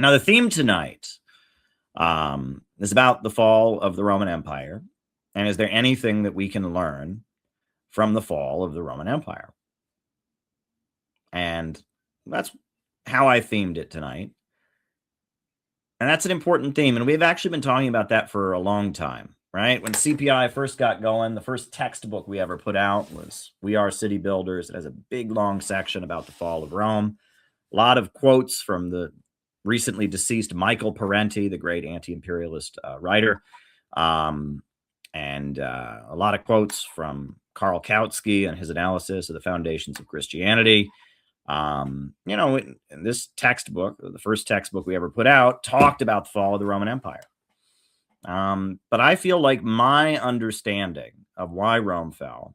Now, the theme tonight is about the fall of the Roman Empire. And is there anything that we can learn from the fall of the Roman Empire? And that's how I themed it tonight. And that's an important theme. And we've actually been talking about that for a long time, right? When CPI first got going, the first textbook we ever put out was We Are City Builders. It has a big, long section about the fall of Rome. A lot of quotes from the recently deceased Michael Parenti, the great anti-imperialist writer. And a lot of quotes from Karl Kautsky and his analysis of the foundations of Christianity. In this textbook, the first textbook we ever put out, talked about the fall of the Roman Empire. But I feel like my understanding of why Rome fell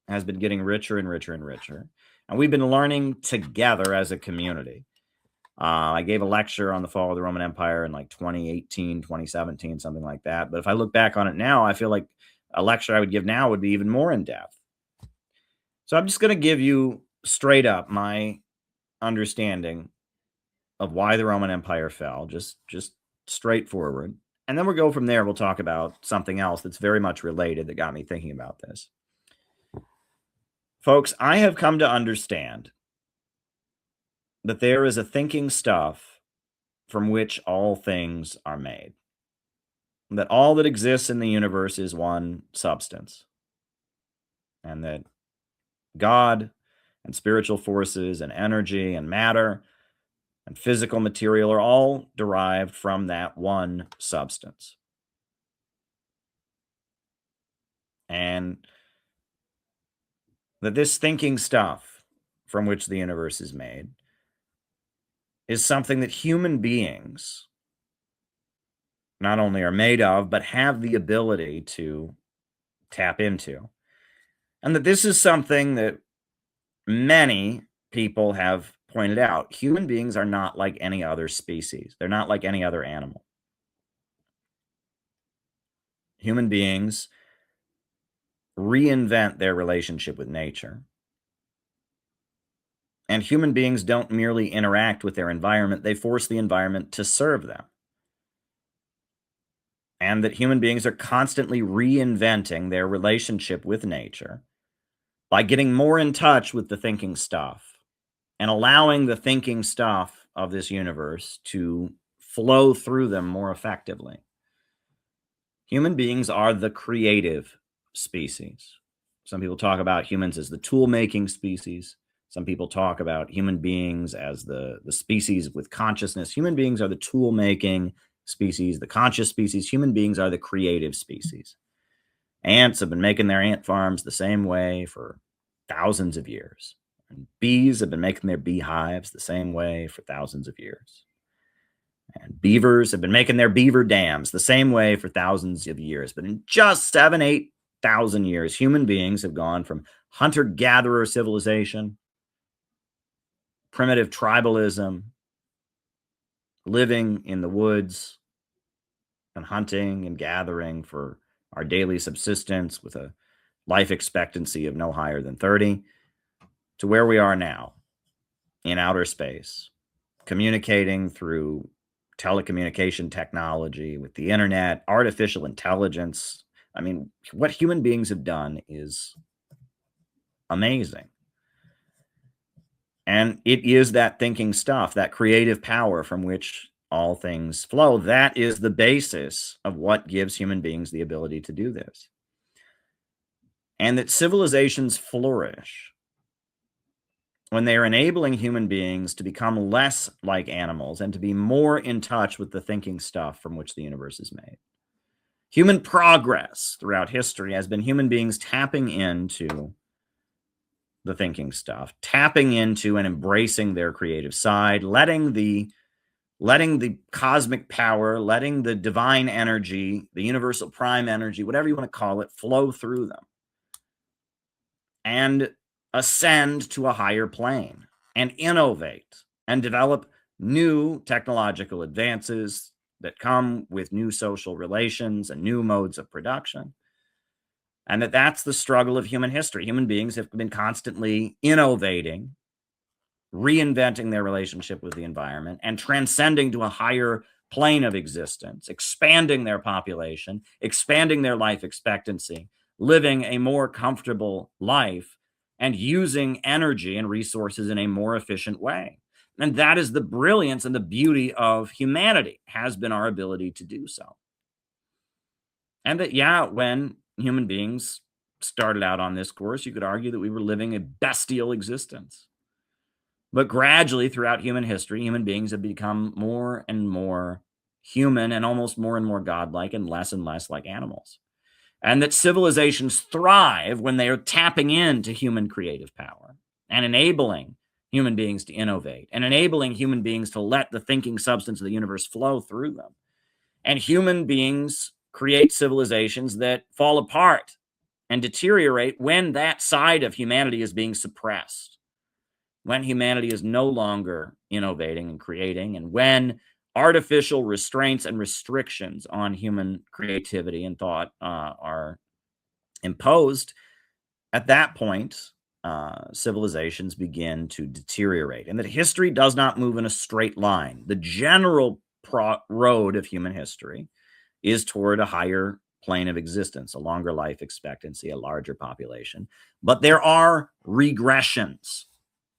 has been getting richer and richer and richer. And we've been learning together as a community. I gave a lecture on the fall of the Roman Empire in like 2018, 2017, something like that. But if I look back on it now, I feel like a lecture I would give now would be even more in depth. So I'm just going to give you straight up my understanding of why the Roman Empire fell, just straightforward. And then we'll go from there. We'll talk about something else that's very much related that got me thinking about this. Folks, I have come to understand that there is a thinking stuff from which all things are made. That all that exists in the universe is one substance. And that God and spiritual forces and energy and matter and physical material are all derived from that one substance. And that this thinking stuff from which the universe is made is something that human beings not only are made of, but have the ability to tap into. And that this is something that many people have pointed out. Human beings are not like any other species. They're not like any other animal. Human beings reinvent their relationship with nature. And human beings don't merely interact with their environment, they force the environment to serve them. And that human beings are constantly reinventing their relationship with nature by getting more in touch with the thinking stuff and allowing the thinking stuff of this universe to flow through them more effectively. Human beings are the creative species. Some people talk about humans as the tool-making species. Some people talk about human beings as the species with consciousness. Human beings are the tool-making species, the conscious species. Human beings are the creative species. Ants have been making their ant farms the same way for thousands of years. And bees have been making their beehives the same way for thousands of years. And beavers have been making their beaver dams the same way for thousands of years. But in just 8,000 years, human beings have gone from hunter-gatherer civilization, primitive tribalism, living in the woods and hunting and gathering for our daily subsistence with a life expectancy of no higher than 30, to where we are now in outer space, communicating through telecommunication technology, with the internet, artificial intelligence. I mean, what human beings have done is amazing. And it is that thinking stuff, that creative power from which all things flow. That is the basis of what gives human beings the ability to do this. And that civilizations flourish when they are enabling human beings to become less like animals and to be more in touch with the thinking stuff from which the universe is made. Human progress throughout history has been human beings tapping into the thinking stuff, tapping into and embracing their creative side, letting the cosmic power, letting the divine energy, the universal prime energy, whatever you want to call it, flow through them and ascend to a higher plane and innovate and develop new technological advances that come with new social relations and new modes of production. And that's the struggle of human history. Human beings have been constantly innovating reinventing their relationship with the environment, and transcending to a higher plane of existence, expanding their population, expanding their life expectancy, living a more comfortable life, and using energy and resources in a more efficient way. And that is the brilliance and the beauty of humanity, has been our ability to do so. And that, yeah, when human beings started out on this course, you could argue that we were living a bestial existence. But gradually, throughout human history, human beings have become more and more human, and almost more and more godlike, and less like animals. And that civilizations thrive when they are tapping into human creative power and enabling human beings to innovate, and enabling human beings to let the thinking substance of the universe flow through them. And human beings create civilizations that fall apart and deteriorate when that side of humanity is being suppressed, when humanity is no longer innovating and creating, and when artificial restraints and restrictions on human creativity and thought are imposed. At that point, civilizations begin to deteriorate, and that history does not move in a straight line. The general road of human history is toward a higher plane of existence, a longer life expectancy, a larger population. But there are regressions.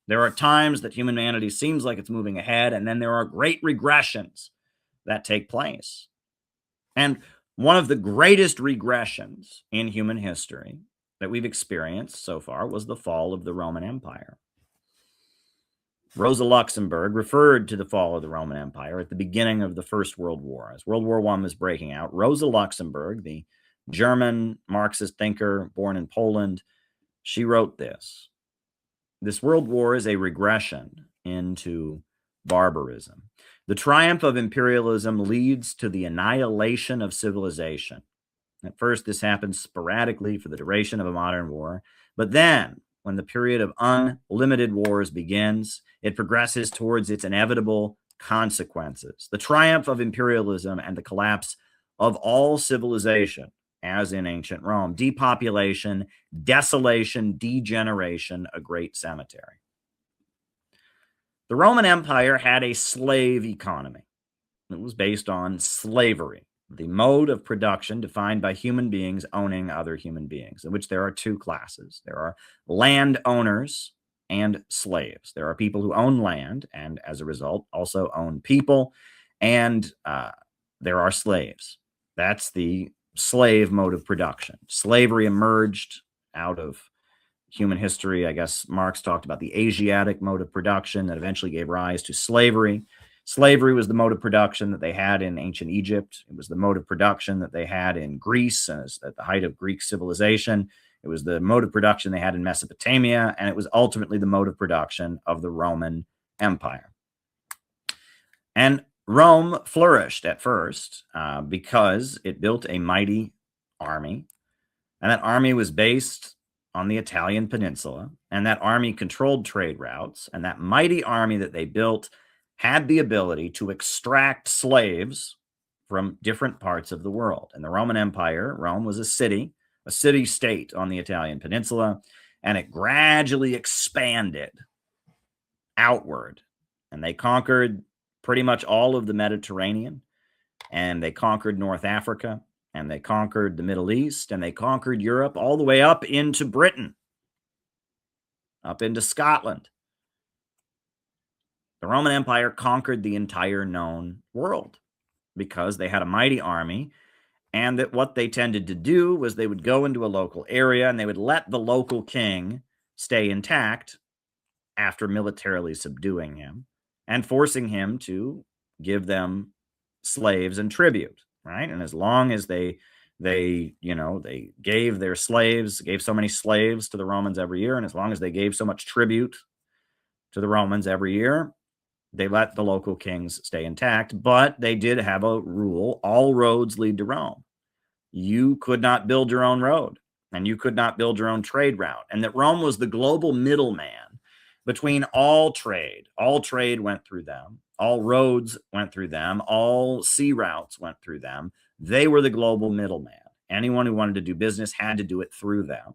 There are times that humanity seems like it's moving ahead, and then there are great regressions that take place. And one of the greatest regressions in human history that we've experienced so far was the fall of the Roman Empire. Rosa Luxemburg referred to the fall of the Roman Empire at the beginning of the First World War. As World War I was breaking out, Rosa Luxemburg, the German Marxist thinker born in Poland, she wrote this: "This world war is a regression into barbarism. The triumph of imperialism leads to the annihilation of civilization. At first, this happens sporadically for the duration of a modern war, but then, when the period of unlimited wars begins, it progresses towards its inevitable consequences: the triumph of imperialism and the collapse of all civilization, as in ancient Rome, depopulation, desolation, degeneration, a great cemetery." The Roman Empire had a slave economy. It was based on slavery, the mode of production defined by human beings owning other human beings, in which there are two classes. There are landowners and slaves. There are people who own land and, as a result, also own people, and there are slaves. That's the slave mode of production. Slavery emerged out of human history. I guess Marx talked about the Asiatic mode of production that eventually gave rise to slavery. Slavery was the mode of production that they had in ancient Egypt. It was the mode of production that they had in Greece at the height of Greek civilization. It was the mode of production they had in Mesopotamia, and it was ultimately the mode of production of the Roman Empire. And Rome flourished at first because it built a mighty army, and that army was based on the Italian peninsula, and that army controlled trade routes, and that mighty army that they built had the ability to extract slaves from different parts of the world. And the Roman Empire, Rome was a city-state on the Italian peninsula, and it gradually expanded outward. And they conquered pretty much all of the Mediterranean, and they conquered North Africa, and they conquered the Middle East, and they conquered Europe all the way up into Britain, up into Scotland. The Roman Empire conquered the entire known world because they had a mighty army, and that what they tended to do was they would go into a local area and they would let the local king stay intact after militarily subduing him and forcing him to give them slaves and tribute, right? And as long as they gave their slaves, gave so many slaves to the Romans every year, and as long as they gave so much tribute to the Romans every year, they let the local kings stay intact. But they did have a rule: all roads lead to Rome. You could not build your own road, and you could not build your own trade route. And that Rome was the global middleman between all trade. All trade went through them. All roads went through them. All sea routes went through them. They were the global middleman. Anyone who wanted to do business had to do it through them.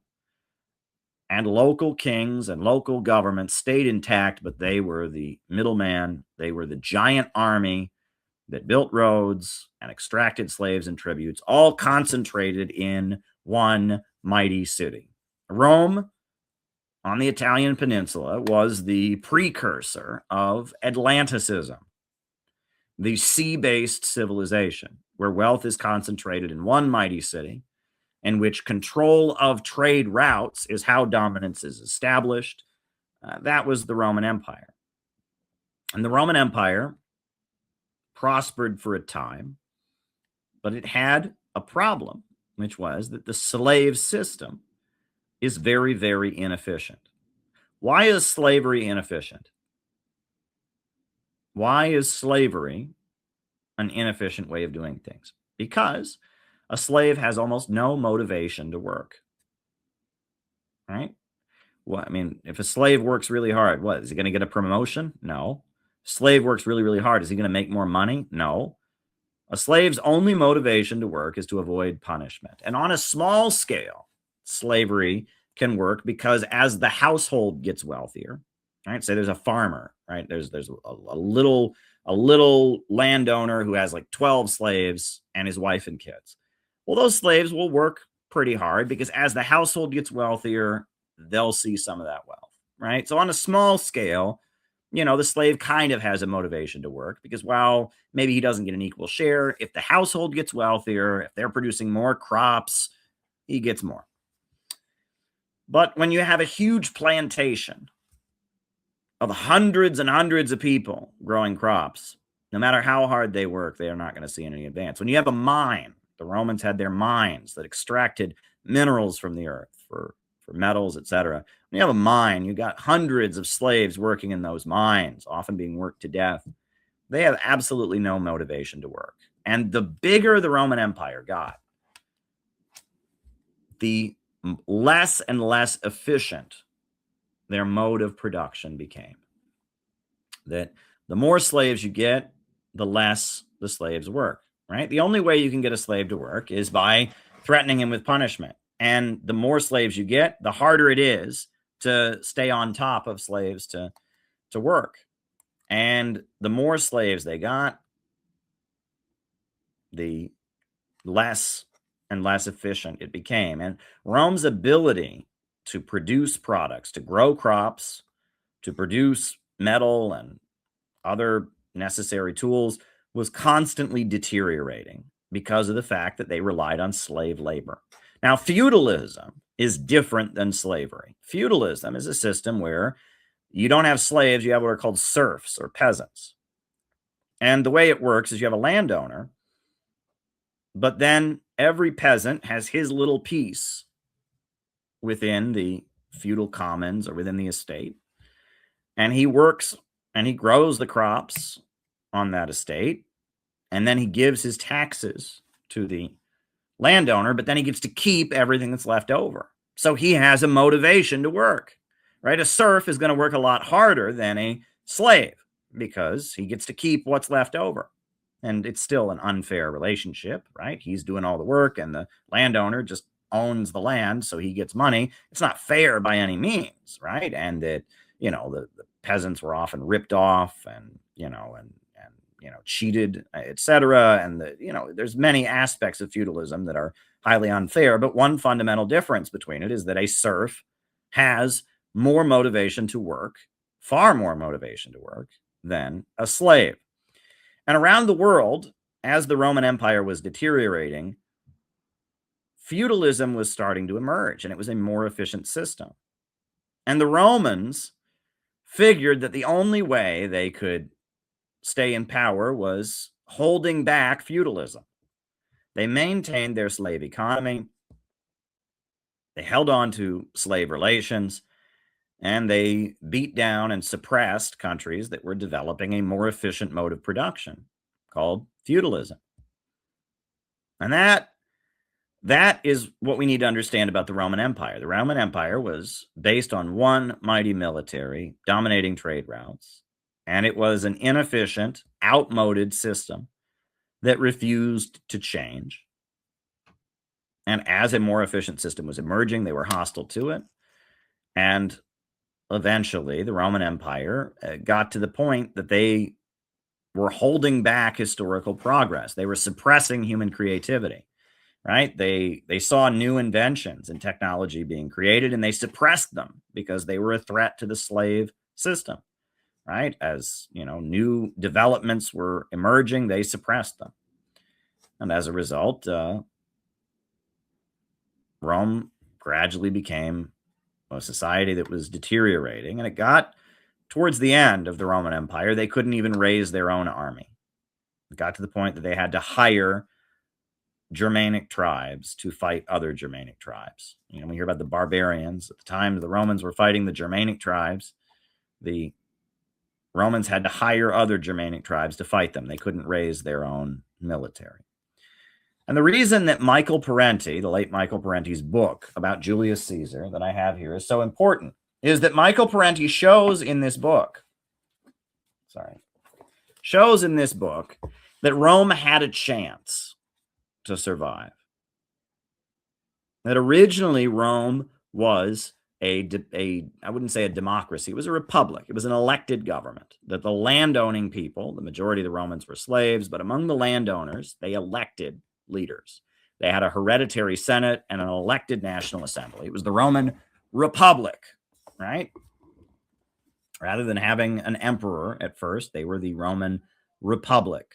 And local kings and local governments stayed intact, but they were the middleman. They were the giant army that built roads and extracted slaves and tributes, all concentrated in one mighty city. Rome on the Italian peninsula was the precursor of Atlanticism, the sea-based civilization, where wealth is concentrated in one mighty city, in which control of trade routes is how dominance is established. That was the Roman Empire. And the Roman Empire prospered for a time, but it had a problem, which was that the slave system is very, very inefficient. Why is slavery inefficient? Why is slavery an inefficient way of doing things? Because a slave has almost no motivation to work, right? Well, I mean, if a slave works really hard, what, is he going to get a promotion? No. Slave works really, really hard. Is he going to make more money? No. A slave's only motivation to work is to avoid punishment. And on a small scale, slavery can work because as the household gets wealthier, right? Say there's a farmer, right? There's a little landowner who has like 12 slaves and his wife and kids. Well, those slaves will work pretty hard because as the household gets wealthier, they'll see some of that wealth, right? So on a small scale, the slave kind of has a motivation to work because while maybe he doesn't get an equal share, if the household gets wealthier, if they're producing more crops, he gets more. But when you have a huge plantation of hundreds and hundreds of people growing crops, no matter how hard they work, they are not going to see any advance. When you have a mine, the Romans had their mines that extracted minerals from the earth for metals, etc. When you have a mine, you got hundreds of slaves working in those mines, often being worked to death. They have absolutely no motivation to work. And the bigger the Roman Empire got, the less and less efficient their mode of production became. That the more slaves you get, the less the slaves work, right? The only way you can get a slave to work is by threatening him with punishment. And the more slaves you get, the harder it is to stay on top of slaves to work. And the more slaves they got, the less and less efficient it became. And Rome's ability to produce products, to grow crops, to produce metal and other necessary tools was constantly deteriorating because of the fact that they relied on slave labor. Now, feudalism is different than slavery. Feudalism is a system where you don't have slaves, you have what are called serfs or peasants. And the way it works is you have a landowner, but then every peasant has his little piece within the feudal commons or within the estate. And he works and he grows the crops on that estate. And then he gives his taxes to the landowner, but then he gets to keep everything that's left over. So he has a motivation to work, right? A serf is going to work a lot harder than a slave because he gets to keep what's left over. And it's still an unfair relationship, right? He's doing all the work and the landowner just owns the land, so he gets money. It's not fair by any means, right? And that, the peasants were often ripped off and cheated, etc. And there's many aspects of feudalism that are highly unfair. But one fundamental difference between it is that a serf has more motivation to work, far more motivation to work than a slave. And around the world, as the Roman Empire was deteriorating, feudalism was starting to emerge, and it was a more efficient system. And the Romans figured that the only way they could stay in power was holding back feudalism. They maintained their slave economy. They held on to slave relations, and they beat down and suppressed countries that were developing a more efficient mode of production called feudalism. And that is what we need to understand about the Roman Empire. The Roman Empire was based on one mighty military dominating trade routes, and it was an inefficient, outmoded system that refused to change. And as a more efficient system was emerging, they were hostile to it. And eventually, the Roman Empire got to the point that they were holding back historical progress. They were suppressing human creativity, right? They saw new inventions and technology being created, and they suppressed them because they were a threat to the slave system, right? As new developments were emerging, they suppressed them. And as a result, Rome gradually became a society that was deteriorating, and it got towards the end of the Roman Empire, they couldn't even raise their own army. It got to the point that they had to hire Germanic tribes to fight other Germanic tribes. We hear about the barbarians. At the time the Romans were fighting the Germanic tribes, the Romans had to hire other Germanic tribes to fight them. They couldn't raise their own military. And the reason that Michael Parenti, the late Michael Parenti's book about Julius Caesar that I have here is so important is that Michael Parenti shows in this book that Rome had a chance to survive. That originally Rome was I wouldn't say a democracy, it was a republic. It was an elected government, that the landowning people, the majority of the Romans were slaves, but among the landowners, they elected leaders. They had a hereditary Senate and an elected National Assembly. It was the Roman Republic, right? Rather than having an emperor at first, they were the Roman Republic.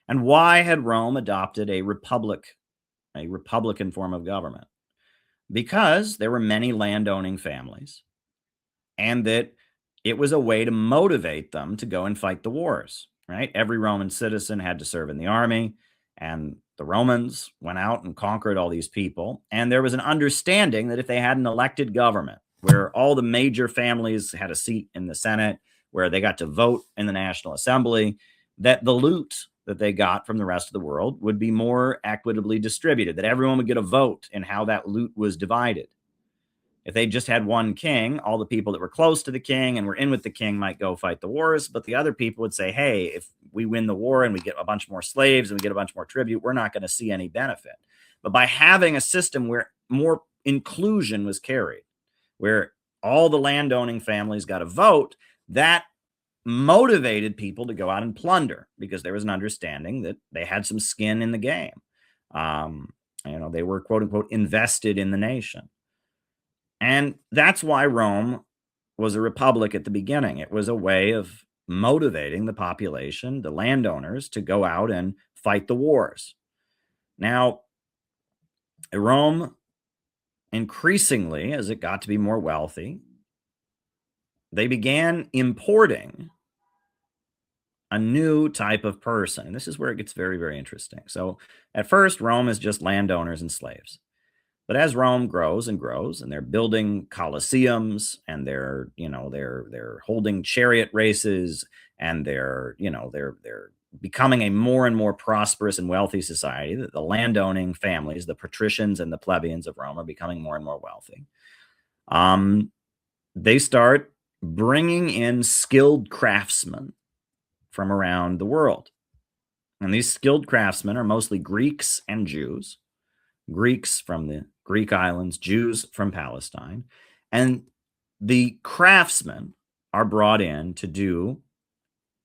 And why had Rome adopted a republican form of government? Because there were many landowning families, and that it was a way to motivate them to go and fight the wars, right? Every Roman citizen had to serve in the army, and the Romans went out and conquered all these people. And there was an understanding that if they had an elected government where all the major families had a seat in the Senate, where they got to vote in the National Assembly, that the loot that they got from the rest of the world would be more equitably distributed, that everyone would get a vote in how that loot was divided. If they just had one king, all the people that were close to the king and were in with the king might go fight the wars, but the other people would say, hey, if we win the war and we get a bunch more slaves and we get a bunch more tribute, we're not going to see any benefit. But by having a system where more inclusion was carried, where all the landowning families got a vote, that motivated people to go out and plunder, because there was an understanding that they had some skin in the game. They were, quote unquote, invested in the nation. And that's why Rome was a republic at the beginning. It was a way of motivating the population, the landowners, to go out and fight the wars. Now, Rome, increasingly, as it got to be more wealthy, they began importing a new type of person. And this is where it gets very, very interesting. So at first, Rome is just landowners and slaves. But as Rome grows and grows, and they're building colosseums, and they're holding chariot races, and they're becoming a more and more prosperous and wealthy society. The landowning families, the patricians and the plebeians of Rome, are becoming more and more wealthy. They start bringing in skilled craftsmen from around the world. And these skilled craftsmen are mostly Greeks and Jews. Greeks from the Greek islands, Jews from Palestine. And the craftsmen are brought in to do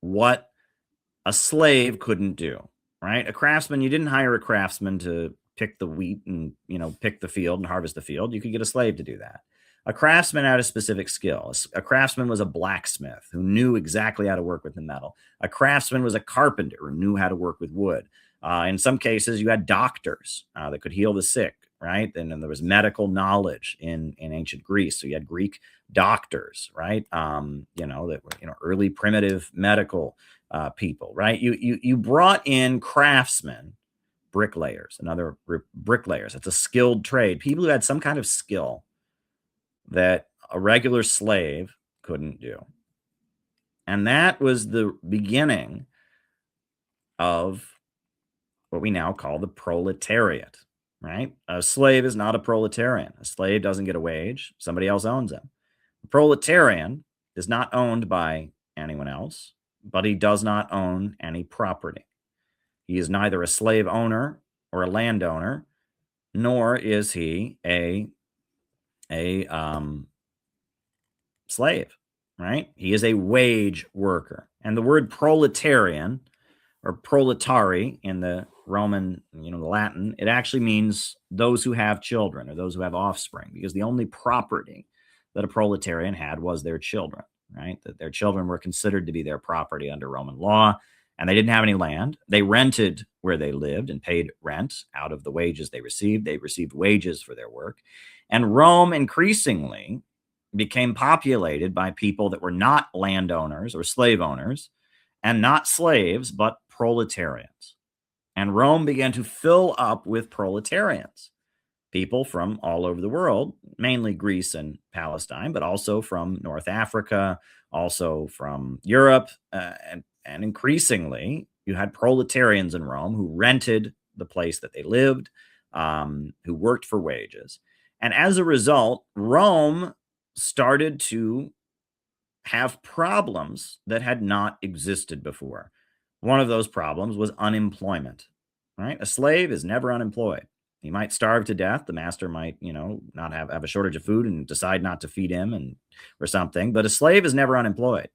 what a slave couldn't do, right? A craftsman, you didn't hire a craftsman to pick the wheat and, pick the field and harvest the field. You could get a slave to do that. A craftsman had a specific skill. A craftsman was a blacksmith who knew exactly how to work with the metal. A craftsman was a carpenter who knew how to work with wood. In some cases, you had doctors that could heal the sick, right? And then there was medical knowledge in ancient Greece. So you had Greek doctors, right? That were early primitive medical people, right? You brought in craftsmen, bricklayers, another bricklayers. It's a skilled trade. People who had some kind of skill that a regular slave couldn't do. And that was the beginning of what we now call the proletariat, right? A slave is not a proletarian. A slave doesn't get a wage. Somebody else owns him. The proletarian is not owned by anyone else, but he does not own any property. He is neither a slave owner or a landowner, nor is he a slave, right? He is a wage worker. And the word proletarian or proletari in the Roman, the Latin, it actually means those who have children or those who have offspring, because the only property that a proletarian had was their children, right? That their children were considered to be their property under Roman law, and they didn't have any land. They rented where they lived and paid rent out of the wages they received. They received wages for their work. And Rome increasingly became populated by people that were not landowners or slave owners, and not slaves, but proletarians. And Rome began to fill up with proletarians, people from all over the world, mainly Greece and Palestine, but also from North Africa, also from Europe, and increasingly, you had proletarians in Rome who rented the place that they lived, who worked for wages. And as a result, Rome started to have problems that had not existed before. One of those problems was unemployment, right? A slave is never unemployed. He might starve to death. The master might, not have a shortage of food and decide not to feed him or something. But a slave is never unemployed.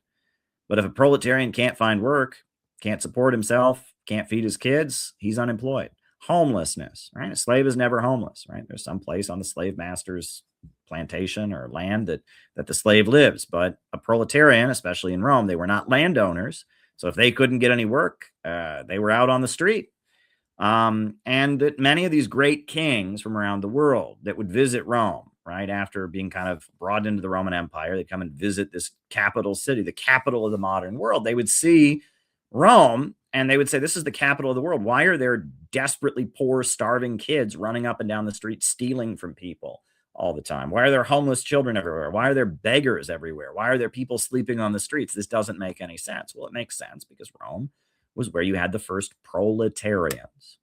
But if a proletarian can't find work, can't support himself, can't feed his kids, he's unemployed. Homelessness, right? A slave is never homeless, right? There's some place on the slave master's plantation or land that the slave lives. But a proletarian, especially in Rome, they were not landowners. So if they couldn't get any work, they were out on the street. And that many of these great kings from around the world that would visit Rome, right, after being kind of brought into the Roman Empire, they come and visit this capital city, the capital of the modern world. They would see Rome and they would say, this is the capital of the world. Why are there desperately poor, starving kids running up and down the street, stealing from people all the time? Why are there homeless children everywhere? Why are there beggars everywhere? Why are there people sleeping on the streets? This doesn't make any sense. Well, it makes sense because Rome was where you had the first proletarians.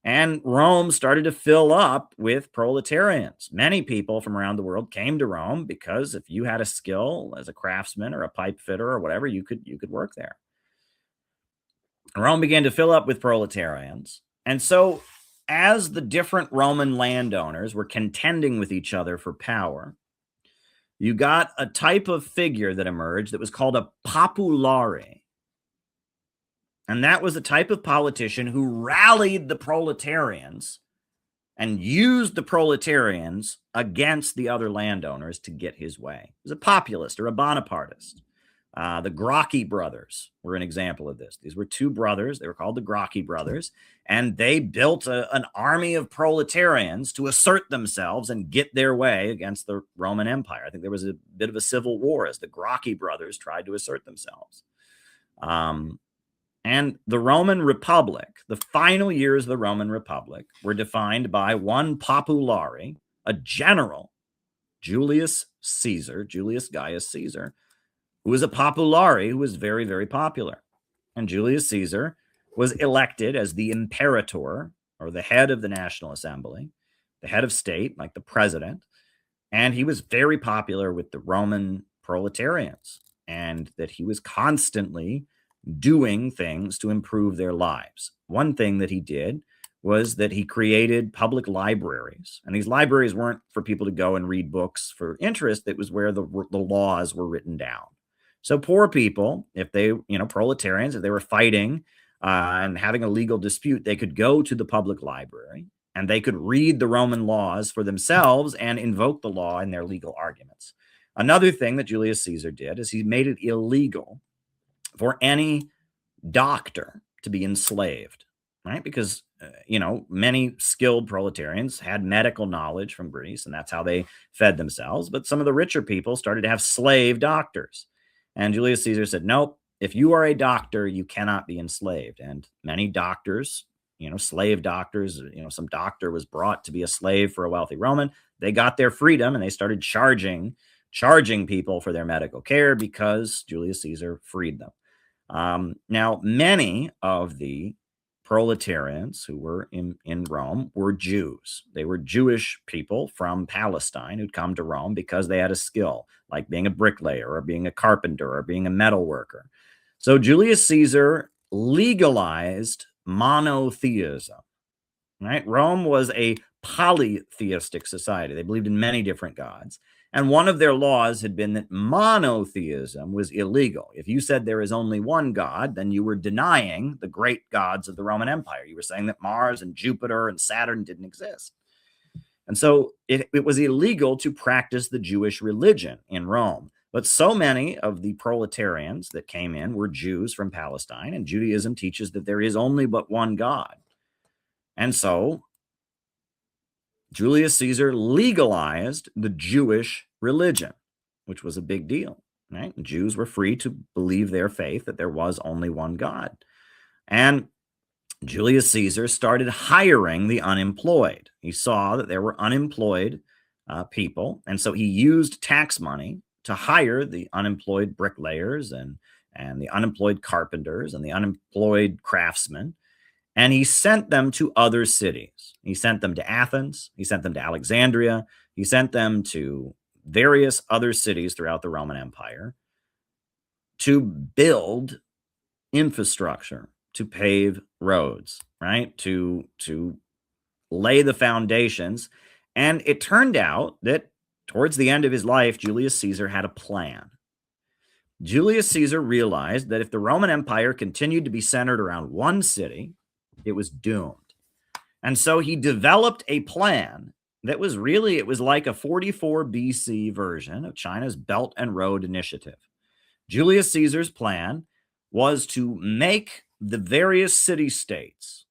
And Rome started to fill up with proletarians. Many people from around the world came to Rome because if you had a skill as a craftsman or a pipe fitter or whatever, you could work there. Rome began to fill up with proletarians. And so as the different Roman landowners were contending with each other for power, you got a type of figure that emerged that was called a populare. And that was the type of politician who rallied the proletarians and used the proletarians against the other landowners to get his way. He was a populist or a Bonapartist. The Gracchi brothers were an example of this. These were two brothers. They were called the Gracchi brothers. And they built an army of proletarians to assert themselves and get their way against the Roman Empire. I think there was a bit of a civil war as the Gracchi brothers tried to assert themselves. And the Roman Republic, the final years of the Roman Republic, were defined by one populare, a general, Julius Gaius Caesar, who was a populare who was very, very popular. And Julius Caesar was elected as the imperator, or the head of the National Assembly, the head of state, like the president. And he was very popular with the Roman proletarians, and that he was constantly doing things to improve their lives. One thing that he did was that he created public libraries. And these libraries weren't for people to go and read books for interest. It was where the laws were written down. So poor people, if they, proletarians, if they were fighting and having a legal dispute, they could go to the public library and they could read the Roman laws for themselves and invoke the law in their legal arguments. Another thing that Julius Caesar did is he made it illegal for any doctor to be enslaved, right? Because, many skilled proletarians had medical knowledge from Greece, and that's how they fed themselves. But some of the richer people started to have slave doctors. And Julius Caesar said, nope, if you are a doctor, you cannot be enslaved. And many doctors, slave doctors, some doctor was brought to be a slave for a wealthy Roman. They got their freedom and they started charging people for their medical care because Julius Caesar freed them. Now, many of the proletarians who were in Rome were Jews. They were Jewish people from Palestine who'd come to Rome because they had a skill, like being a bricklayer or being a carpenter or being a metal worker. So Julius Caesar legalized monotheism, right? Rome was a polytheistic society. They believed in many different gods. And one of their laws had been that monotheism was illegal. If you said there is only one God, then you were denying the great gods of the Roman Empire. You were saying that Mars and Jupiter and Saturn didn't exist. And so it was illegal to practice the Jewish religion in Rome. But so many of the proletarians that came in were Jews from Palestine, and Judaism teaches that there is only but one God. And so Julius Caesar legalized the Jewish religion, which was a big deal, right? The Jews were free to believe their faith, that there was only one God. And Julius Caesar started hiring the unemployed. He saw that there were unemployed people, and so he used tax money to hire the unemployed bricklayers and the unemployed carpenters and the unemployed craftsmen, and he sent them to other cities. He sent them to Athens. He sent them to Alexandria. He sent them to various other cities throughout the Roman Empire to build infrastructure, to pave roads, right? To lay the foundations. And it turned out that towards the end of his life, Julius Caesar had a plan. Julius Caesar realized that if the Roman Empire continued to be centered around one city, it was doomed. And so he developed a plan that was really, it was like a 44 BC version of China's Belt and Road Initiative. Julius Caesar's plan was to make the various city-states,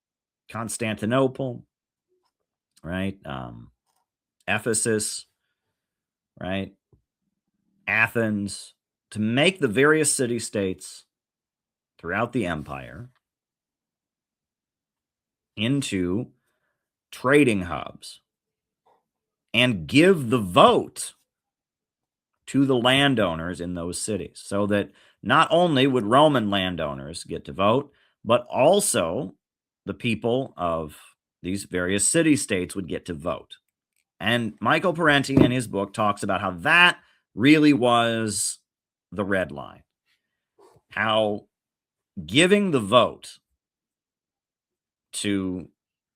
Constantinople, right, Ephesus, right, Athens, to make the various city-states throughout the empire into trading hubs and give the vote to the landowners in those cities, so that not only would Roman landowners get to vote, but also the people of these various city-states would get to vote. And Michael Parenti in his book talks about how that really was the red line. How giving the vote to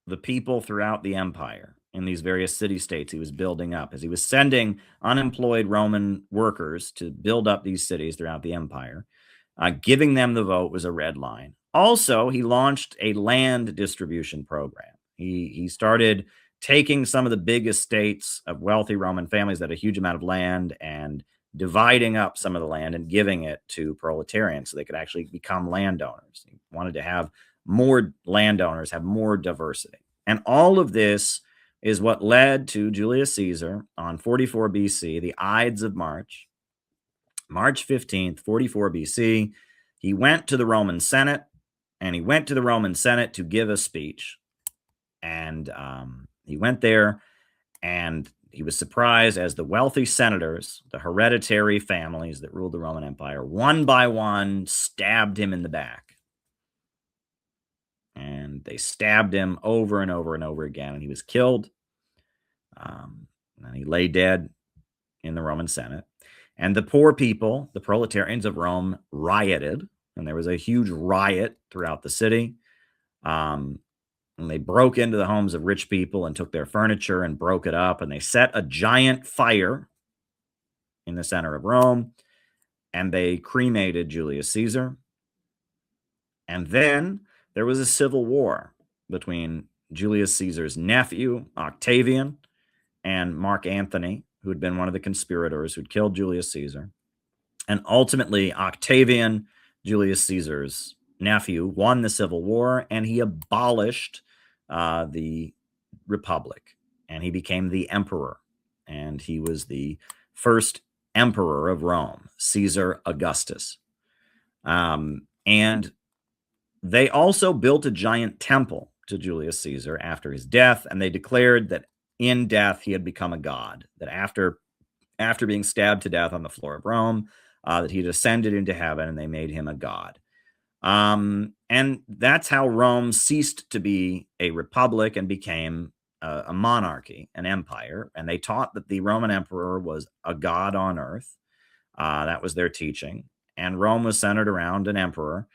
the people throughout the empire in these various city-states he was building up, as he was sending unemployed Roman workers to build up these cities throughout the empire, giving them the vote was a red line. Also, he launched a land distribution program. He started taking some of the big estates of wealthy Roman families that had a huge amount of land and dividing up some of the land and giving it to proletarians so they could actually become landowners. He wanted to have more landowners, have more diversity. And all of this is what led to Julius Caesar on 44 BC, the Ides of March, March 15th, 44 BC. He went to the Roman Senate, and he went to the Roman Senate to give a speech. And he went there, and he was surprised as the wealthy senators, the hereditary families that ruled the Roman Empire, one by one stabbed him in the back. And they stabbed him over and over and over again, and he was killed. And he lay dead in the Roman Senate. And the poor people, the proletarians of Rome, rioted, and there was a huge riot throughout the city. And they broke into the homes of rich people and took their furniture and broke it up, and they set a giant fire in the center of Rome, and they cremated Julius Caesar. And then there was a civil war between Julius Caesar's nephew, Octavian, and Mark Antony, who had been one of the conspirators who'd killed Julius Caesar. And ultimately, Octavian, Julius Caesar's nephew, won the civil war, and he abolished the republic, and he became the emperor. And he was the first emperor of Rome, Caesar Augustus. And they also built a giant temple to Julius Caesar after his death, and they declared that in death he had become a god, that after being stabbed to death on the floor of Rome, that he had ascended into heaven, and they made him a god. And that's how Rome ceased to be a republic and became a monarchy, an empire. And they taught that the Roman emperor was a god on earth. That was their teaching. And Rome was centered around an emperor.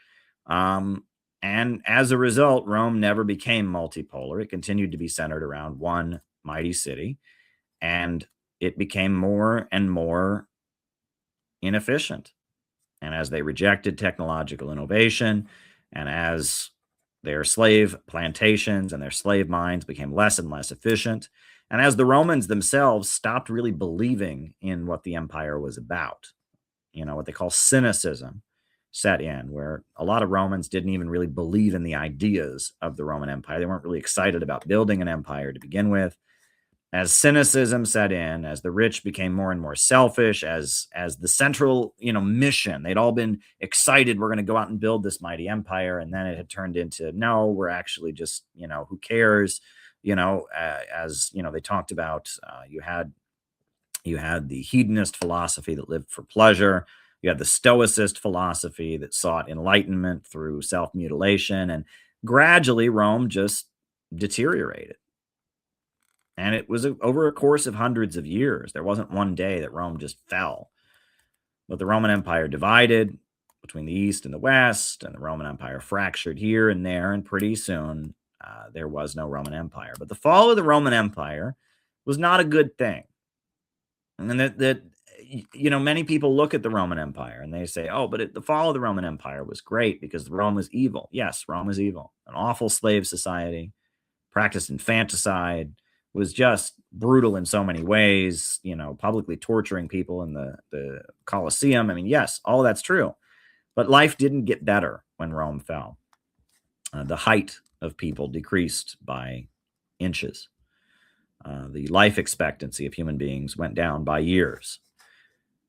And as a result, Rome never became multipolar. It continued to be centered around one mighty city. And it became more and more inefficient. And as they rejected technological innovation, and as their slave plantations and their slave mines became less and less efficient, and as the Romans themselves stopped really believing in what the empire was about, what they call cynicism set in, where a lot of Romans didn't even really believe in the ideas of the Roman Empire. They weren't really excited about building an empire to begin with. As cynicism set in, as the rich became more and more selfish, as the central mission, they'd all been excited, we're going to go out and build this mighty empire, and then it had turned into, no, we're actually just who cares, as they talked about. You had the hedonist philosophy that lived for pleasure. You had the stoicist philosophy that sought enlightenment through self-mutilation, and gradually Rome just deteriorated. And it was over a course of hundreds of years. There wasn't one day that Rome just fell. But the Roman Empire divided between the East and the West, and the Roman Empire fractured here and there, and pretty soon there was no Roman Empire. But the fall of the Roman Empire was not a good thing. And that many people look at the Roman Empire and they say, oh, but the fall of the Roman Empire was great because Rome was evil. Yes, Rome was evil. An awful slave society, practiced infanticide, was just brutal in so many ways, publicly torturing people in the Colosseum. I mean, yes, all that's true. But life didn't get better when Rome fell. The height of people decreased by inches. The life expectancy of human beings went down by years.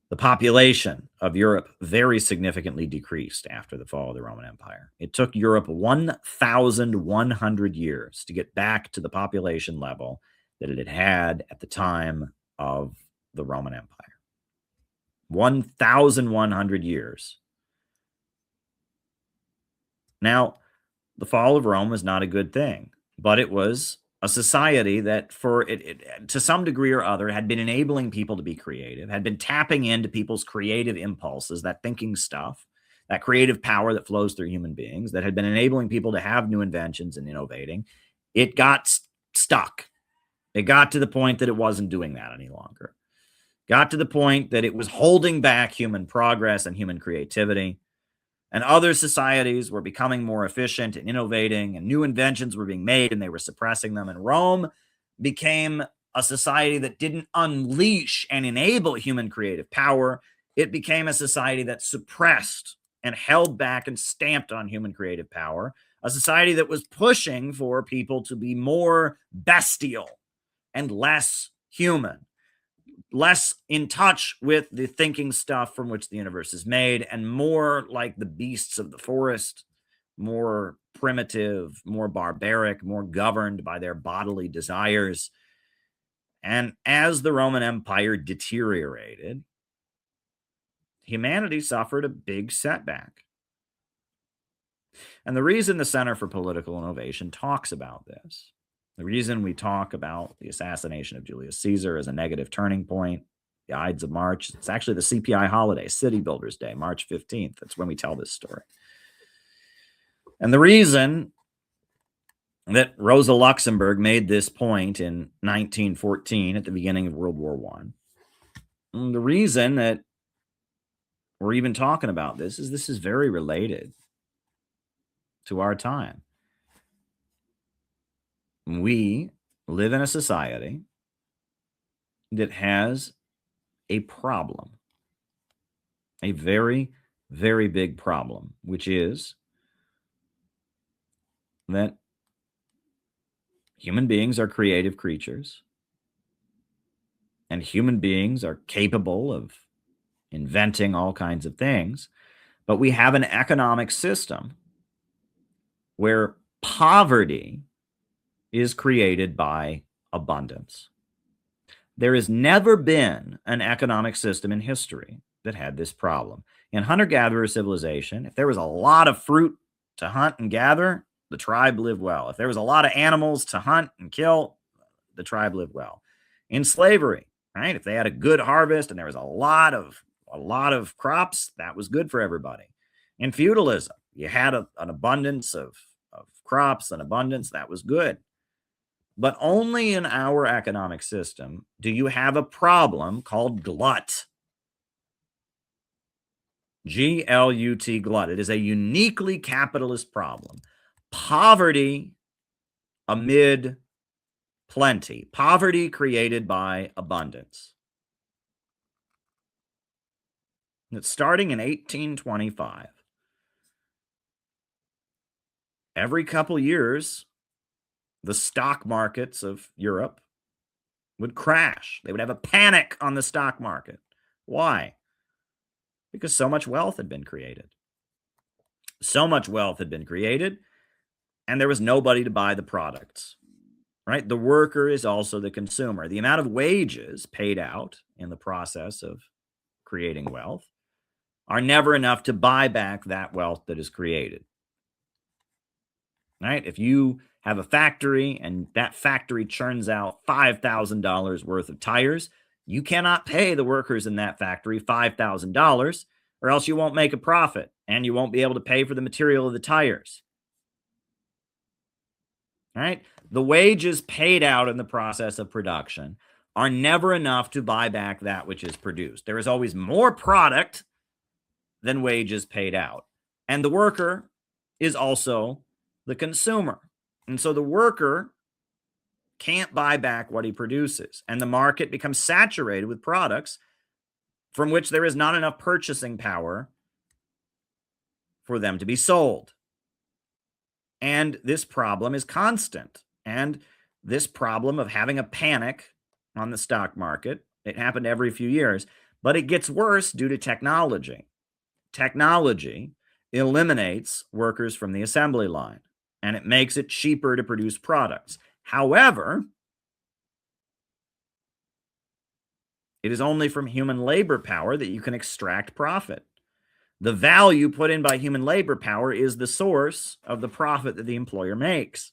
The population of Europe very significantly decreased after the fall of the Roman Empire. It took Europe 1,100 years to get back to the population level that it had at the time of the Roman Empire. 1,100 years. Now, the fall of Rome was not a good thing, but it was a society that to some degree or other had been enabling people to be creative, had been tapping into people's creative impulses, that thinking stuff, that creative power that flows through human beings, that had been enabling people to have new inventions and innovating. It got stuck. It got to the point that it wasn't doing that any longer. Got to the point that it was holding back human progress and human creativity. And other societies were becoming more efficient and innovating, and new inventions were being made, and they were suppressing them. And Rome became a society that didn't unleash and enable human creative power. It became a society that suppressed and held back and stamped on human creative power, a society that was pushing for people to be more bestial and less human, less in touch with the thinking stuff from which the universe is made, and more like the beasts of the forest, more primitive, more barbaric, more governed by their bodily desires. And as the Roman Empire deteriorated, humanity suffered a big setback. And the reason the Center for Political Innovation talks about this, the reason we talk about the assassination of Julius Caesar as a negative turning point, the Ides of March, it's actually the CPI holiday, City Builders Day, March 15th. That's when we tell this story. And the reason that Rosa Luxemburg made this point in 1914 at the beginning of World War I, and the reason that we're even talking about this is very related to our time. We live in a society that has a problem, a very, very big problem, which is that human beings are creative creatures, and human beings are capable of inventing all kinds of things, but we have an economic system where poverty is created by abundance. There has never been an economic system in history that had this problem. In hunter-gatherer civilization, if there was a lot of fruit to hunt and gather, the tribe lived well. If there was a lot of animals to hunt and kill, the tribe lived well. In slavery, right? If they had a good harvest and there was a lot of crops, that was good for everybody. In feudalism, you had an abundance of crops and abundance, that was good. But only in our economic system do you have a problem called glut. G-L-U-T, glut. It is a uniquely capitalist problem. Poverty amid plenty. Poverty created by abundance. It's starting in 1825. Every couple years, the stock markets of Europe would crash. They would have a panic on the stock market. Why? Because so much wealth had been created. So much wealth had been created, and there was nobody to buy the products, right? The worker is also the consumer. The amount of wages paid out in the process of creating wealth are never enough to buy back that wealth that is created, right? If you have a factory and that factory churns out $5,000 worth of tires, you cannot pay the workers in that factory $5,000, or else you won't make a profit and you won't be able to pay for the material of the tires. Right? The wages paid out in the process of production are never enough to buy back that which is produced. There is always more product than wages paid out. And the worker is also the consumer. And so the worker can't buy back what he produces. And the market becomes saturated with products from which there is not enough purchasing power for them to be sold. And this problem is constant. And this problem of having a panic on the stock market, it happened every few years, but it gets worse due to technology. Technology eliminates workers from the assembly line, and it makes it cheaper to produce products. However, it is only from human labor power that you can extract profit. The value put in by human labor power is the source of the profit that the employer makes.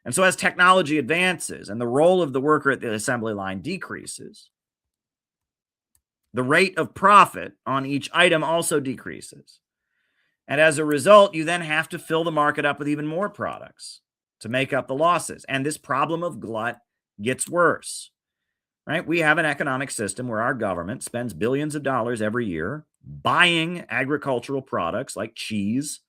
And so as technology advances and the role of the worker at the assembly line decreases, the rate of profit on each item also decreases. And as a result, you then have to fill the market up with even more products to make up the losses. And this problem of glut gets worse, right? We have an economic system where our government spends billions of dollars every year buying agricultural products like cheese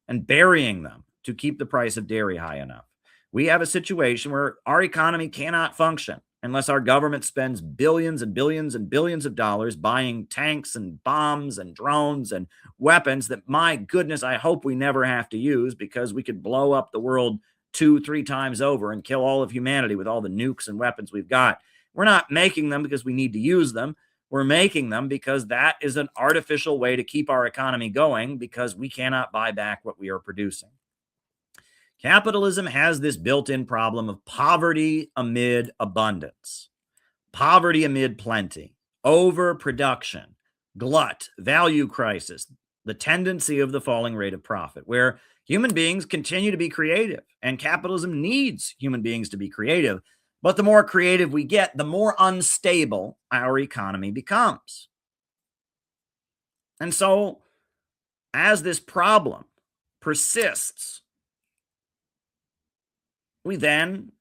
and burying them to keep the price of dairy high enough. We have a situation where our economy cannot function unless our government spends billions and billions and billions of dollars buying tanks and bombs and drones and weapons that, my goodness, I hope we never have to use, because we could blow up the world 2-3 times over and kill all of humanity with all the nukes and weapons we've got. We're not making them because we need to use them. We're making them because that is an artificial way to keep our economy going, because we cannot buy back what we are producing. Capitalism has this built-in problem of poverty amid abundance, poverty amid plenty, overproduction, glut, value crisis, the tendency of the falling rate of profit, where human beings continue to be creative, and capitalism needs human beings to be creative. But the more creative we get, the more unstable our economy becomes. And so, as this problem persists, we then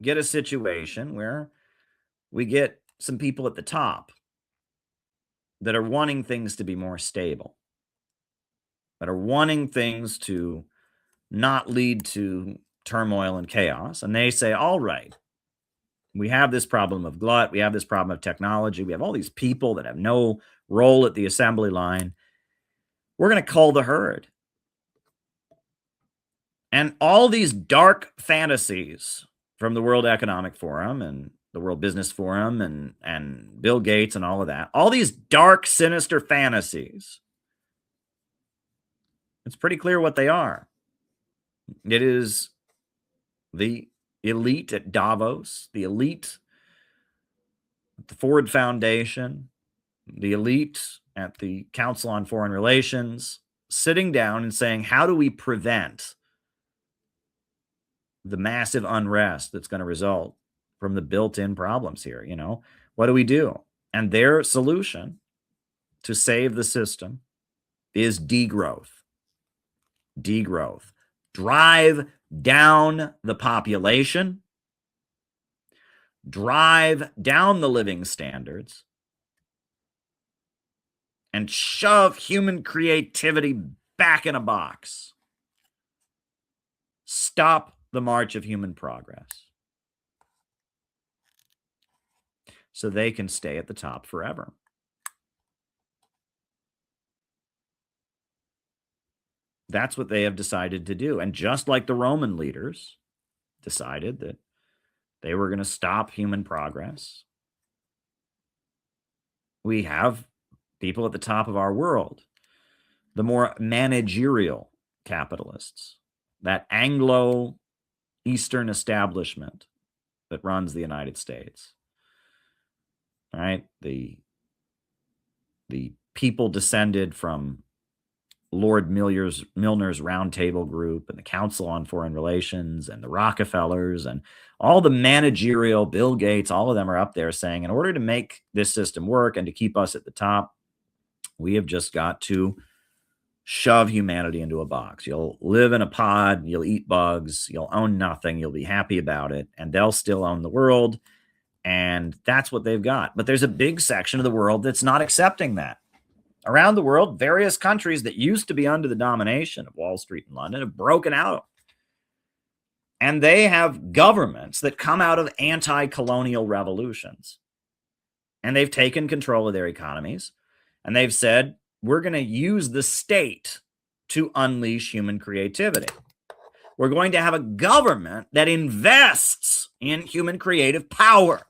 get a situation where we get some people at the top that are wanting things to be more stable, that are wanting things to not lead to turmoil and chaos. And they say, all right, we have this problem of glut. We have this problem of technology. We have all these people that have no role at the assembly line. We're going to cull the herd. And all these dark fantasies from the World Economic Forum and the World Business Forum and Bill Gates and all of that, all these dark, sinister fantasies, it's pretty clear what they are. It is the elite at Davos, the elite at the Ford Foundation, the elite at the Council on Foreign Relations, sitting down and saying, how do we prevent the massive unrest that's going to result from the built-in problems here? You know, what do we do? And their solution to save the system is degrowth. Degrowth. Drive down the population, drive down the living standards, and shove human creativity back in a box. Stop the march of human progress so they can stay at the top forever. That's what they have decided to do. And just like the Roman leaders decided that they were going to stop human progress, we have people at the top of our world, the more managerial capitalists, that Anglo-Eastern establishment that runs the United States. All right? The people descended from Lord Milner's Roundtable Group and the Council on Foreign Relations and the Rockefellers and all the managerial, Bill Gates, all of them are up there saying, in order to make this system work and to keep us at the top, we have just got to shove humanity into a box. You'll live in a pod, you'll eat bugs, you'll own nothing, you'll be happy about it, and they'll still own the world. And that's what they've got. But there's a big section of the world that's not accepting that. Around the world, various countries that used to be under the domination of Wall Street and London have broken out. And they have governments that come out of anti-colonial revolutions. And they've taken control of their economies. And they've said, we're going to use the state to unleash human creativity. We're going to have a government that invests in human creative power.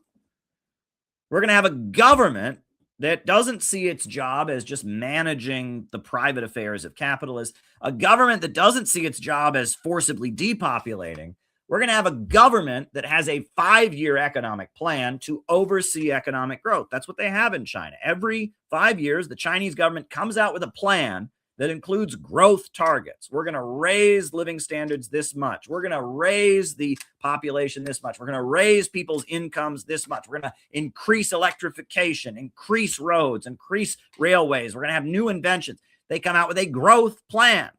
We're going to have a government that doesn't see its job as just managing the private affairs of capitalists, a government that doesn't see its job as forcibly depopulating. We're going to have a government that has a 5-year economic plan to oversee economic growth. That's what they have in China. Every 5 years, the Chinese government comes out with a plan that includes growth targets. We're going to raise living standards this much. We're going to raise the population this much. We're going to raise people's incomes this much. We're going to increase electrification, increase roads, increase railways. We're going to have new inventions. They come out with a growth plan.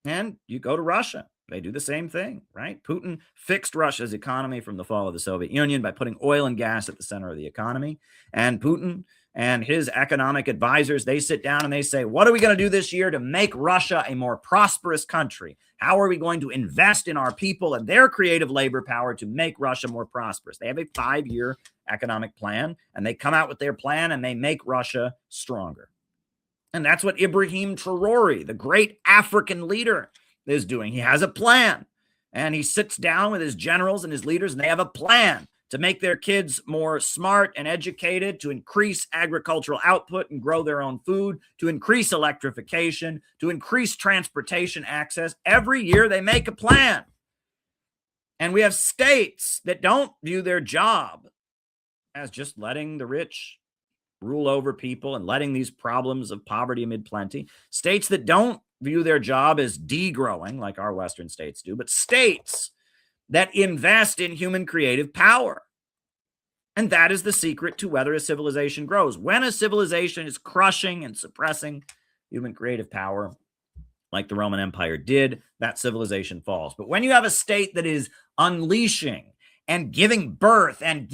And you go to Russia. They do the same thing, right? Putin fixed Russia's economy from the fall of the Soviet Union by putting oil and gas at the center of the economy. And Putin and his economic advisors, they sit down and they say, what are we going to do this year to make Russia a more prosperous country? How are we going to invest in our people and their creative labor power to make Russia more prosperous? They have a 5-year economic plan, and they come out with their plan and they make Russia stronger. And that's what Ibrahim Traore, the great African leader, is doing. He has a plan, and he sits down with his generals and his leaders, and they have a plan to make their kids more smart and educated, to increase agricultural output and grow their own food, to increase electrification, to increase transportation access. Every year they make a plan. And we have states that don't view their job as just letting the rich rule over people and letting these problems of poverty amid plenty. States that don't view their job as degrowing like our Western states do, but states that invest in human creative power. And that is the secret to whether a civilization grows. When a civilization is crushing and suppressing human creative power, like the Roman Empire did, that civilization falls. But when you have a state that is unleashing and giving birth and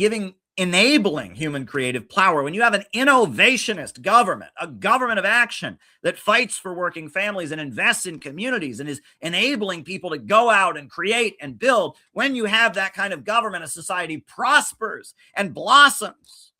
enabling human creative power, when you have an innovationist government, a government of action that fights for working families and invests in communities and is enabling people to go out and create and build, when you have that kind of government, a society prospers and blossoms.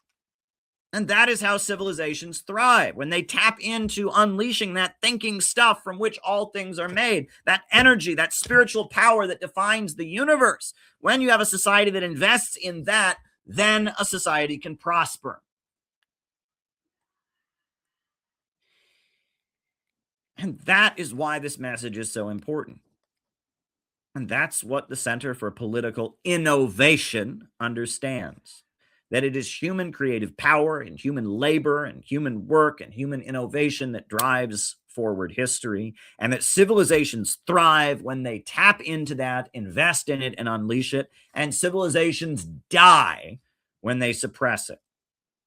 And that is how civilizations thrive, when they tap into unleashing that thinking stuff from which all things are made, that energy, that spiritual power that defines the universe. When you have a society that invests in that, then a society can prosper. And that is why this message is so important. And that's what the Center for Political Innovation understands, that it is human creative power and human labor and human work and human innovation that drives forward history, and that civilizations thrive when they tap into that, invest in it, and unleash it, and civilizations die when they suppress it.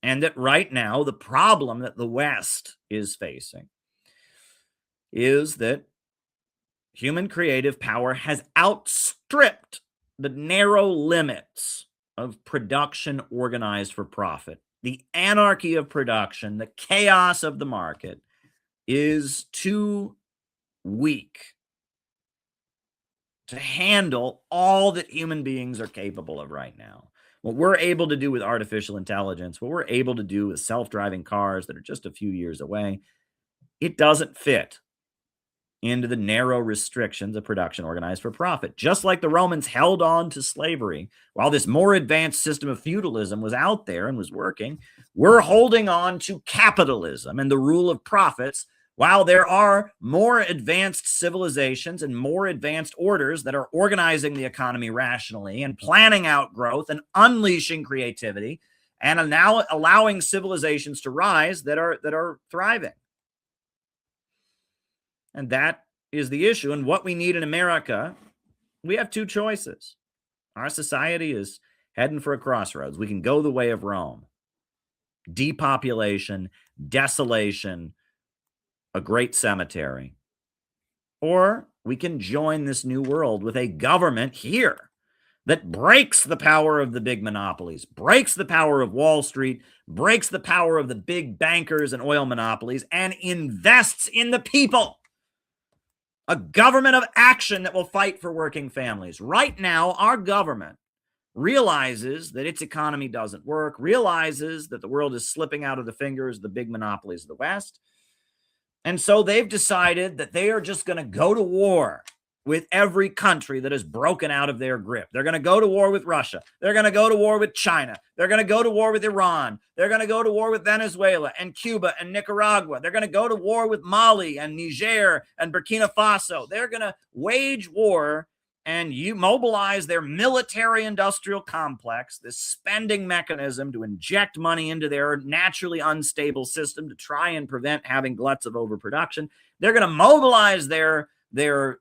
And that right now, the problem that the West is facing is that human creative power has outstripped the narrow limits of production organized for profit. The anarchy of production, the chaos of the market is too weak to handle all that human beings are capable of right now. What we're able to do with artificial intelligence, what we're able to do with self-driving cars that are just a few years away, it doesn't fit into the narrow restrictions of production organized for profit. Just like the Romans held on to slavery while this more advanced system of feudalism was out there and was working, we're holding on to capitalism and the rule of profits while there are more advanced civilizations and more advanced orders that are organizing the economy rationally and planning out growth and unleashing creativity and are now allowing civilizations to rise that are thriving. And that is the issue. And what we need in America, we have two choices. Our society is heading for a crossroads. We can go the way of Rome. Depopulation, desolation, a great cemetery. Or we can join this new world with a government here that breaks the power of the big monopolies, breaks the power of Wall Street, breaks the power of the big bankers and oil monopolies, and invests in the people. A government of action that will fight for working families. Right now, our government realizes that its economy doesn't work, realizes that the world is slipping out of the fingers of the big monopolies of the West. And so they've decided that they are just going to go to war with every country that is broken out of their grip. They're going to go to war with Russia. They're going to go to war with China. They're going to go to war with Iran. They're going to go to war with Venezuela and Cuba and Nicaragua. They're going to go to war with Mali and Niger and Burkina Faso. They're going to wage war and mobilize their military-industrial complex, this spending mechanism to inject money into their naturally unstable system to try and prevent having gluts of overproduction. They're going to mobilize their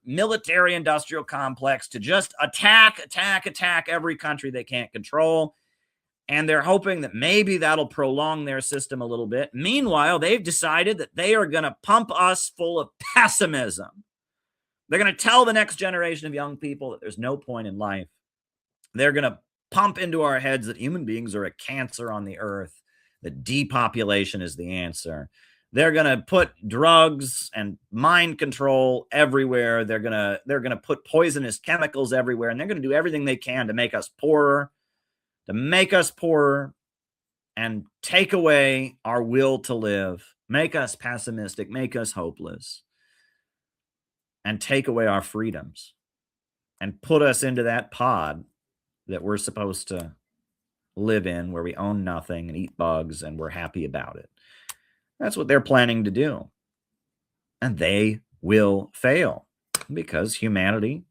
military industrial complex to just attack every country they can't control. And they're hoping that maybe that'll prolong their system a little bit. Meanwhile, they've decided that they are going to pump us full of pessimism. They're going to tell the next generation of young people that there's no point in life. They're going to pump into our heads that human beings are a cancer on the earth, that depopulation is the answer. They're going to put drugs and mind control everywhere. They're going to put poisonous chemicals everywhere, and they're going to do everything they can to make us poorer, and take away our will to live, make us pessimistic, make us hopeless, and take away our freedoms, and put us into that pod that we're supposed to live in, where we own nothing and eat bugs and we're happy about it. That's what they're planning to do. And they will fail because humanity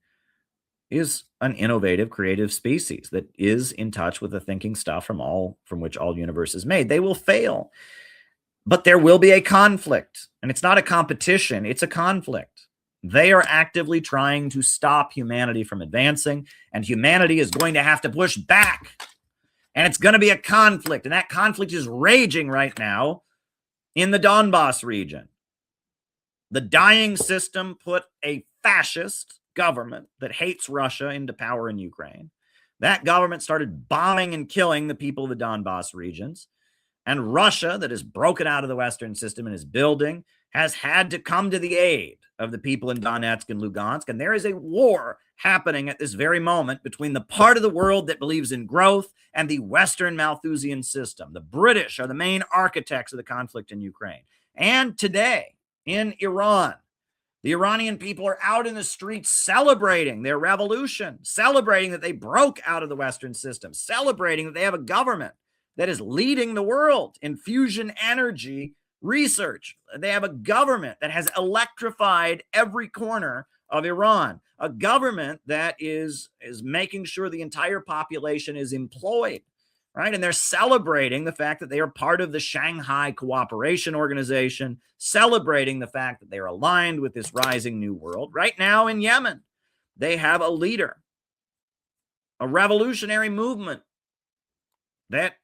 is an innovative, creative species that is in touch with the thinking stuff from which all universe is made. They will fail. But there will be a conflict. And it's not a competition, it's a conflict. They are actively trying to stop humanity from advancing, and humanity is going to have to push back. And it's going to be a conflict. And that conflict is raging right now in the Donbass region. The dying system put a fascist government that hates Russia into power in Ukraine. That government started bombing and killing the people of the Donbass regions. And Russia, that is broken out of the Western system and is building, has had to come to the aid of the people in Donetsk and Lugansk. And there is a war happening at this very moment between the part of the world that believes in growth and the Western Malthusian system. The British are the main architects of the conflict in Ukraine. And today, in Iran, the Iranian people are out in the streets celebrating their revolution, celebrating that they broke out of the Western system, celebrating that they have a government that is leading the world in fusion energy research. They have a government that has electrified every corner of Iran, a government that is making sure the entire population is employed, right? And they're celebrating the fact that they are part of the Shanghai Cooperation Organization, celebrating the fact that they're aligned with this rising new world. Right now in Yemen, they have a leader, a revolutionary movement that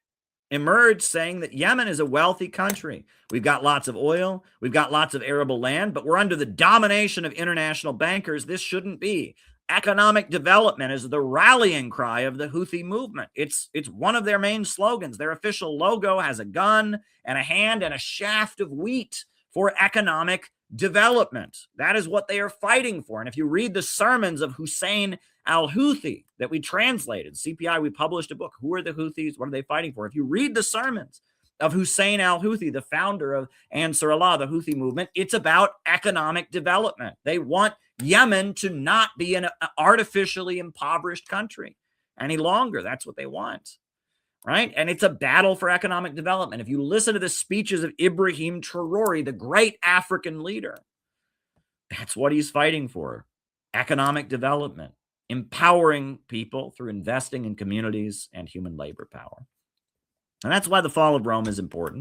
emerged saying that Yemen is a wealthy country. We've got lots of oil. We've got lots of arable land, but we're under the domination of international bankers. This shouldn't be. Economic development is the rallying cry of the Houthi movement. It's one of their main slogans. Their official logo has a gun and a hand and a shaft of wheat for economic development. That is what they are fighting for. And if you read the sermons of Hussein al-Houthi that we translated, CPI, we published a book, Who are the Houthis? What are they fighting for? If you read the sermons of Hussein al-Houthi, the founder of Ansar Allah, the Houthi movement, it's about economic development. They want Yemen to not be an artificially impoverished country any longer. That's what they want, right? And it's a battle for economic development. If you listen to the speeches of Ibrahim Traore, the great African leader, that's what he's fighting for: economic development, empowering people through investing in communities and human labor power. And that's why the fall of Rome is important.